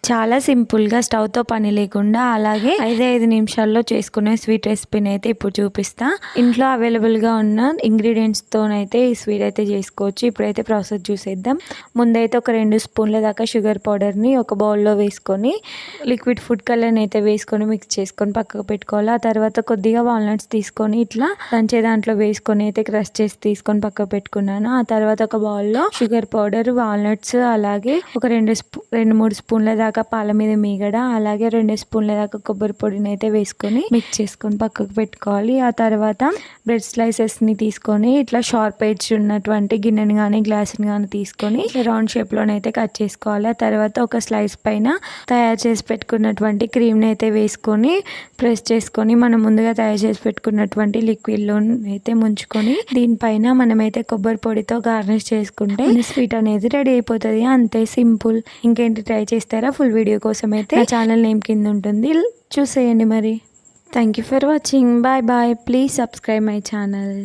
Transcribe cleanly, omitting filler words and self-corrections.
చాలా సింపుల్గా స్టవ్తో పని లేకుండా అలాగే 5 నిమిషాల్లో చేసుకునే స్వీట్ రెసిపీని అయితే ఇప్పుడు చూపిస్తా. ఇంట్లో అవైలబుల్గా ఉన్న ఇంగ్రీడియంట్స్తోనైతే ఈ స్వీట్ అయితే చేసుకోవచ్చు. ఇప్పుడైతే ప్రాసెస్ చూసేద్దాం. ముందైతే ఒక 2 స్పూన్ల దాకా షుగర్ పౌడర్ని ఒక బౌల్లో వేసుకొని లిక్విడ్ ఫుడ్ కలర్ని అయితే వేసుకొని మిక్స్ చేసుకొని పక్కకు పెట్టుకోవాలి. ఆ తర్వాత కొద్దిగా వాల్నట్స్ తీసుకొని ఇట్లా దంచే దాంట్లో వేసుకొని అయితే క్రష్ చేసి తీసుకొని పక్కకు పెట్టుకున్నాను. ఆ తర్వాత ఒక బౌల్లో షుగర్ పౌడర్, వాల్నట్స్ అలాగే ఒక 2-3 స్పూన్ల దాకా పాల మీద మీగడ అలాగే 2 స్పూన్ల దాకా కొబ్బరి పొడిని అయితే వేసుకొని మిక్స్ చేసుకొని పక్కకు పెట్టుకోవాలి. ఆ తర్వాత బ్రెడ్ స్లైసెస్ని తీసుకొని ఇట్లా షార్ప్ ఎడ్జ్ ఉన్నటువంటి గిన్నెని కానీ గ్లాస్ని కానీ తీసుకొని ఇట్లా రౌండ్ షేప్లోనైతే కట్ చేసుకోవాలి. ఆ తర్వాత ఒక స్లైస్ పైన తయారు చేసి పెట్టుకున్నటువంటి క్రీమ్ని అయితే వేసుకొని ప్రెస్ చేసుకొని మనం ముందుగా తయారు చేసి పెట్టుకున్నటువంటి లిక్విడ్లో అయితే ముంచుకొని దీనిపైన మనమైతే కొబ్బరి పొడితో గార్నిష్ చేసుకుంటే స్వీట్ అనేది రెడీ అయిపోతుంది. అంతే సింపుల్. ఇంకేంటి ట్రై చేస్తారా? ఫుల్ వీడియో కోసం అయితే నా ఛానల్ నేమ్ కింద ఉంటుంది, చూసేయండి మరి. Thank you for watching. Bye bye. Please subscribe my channel.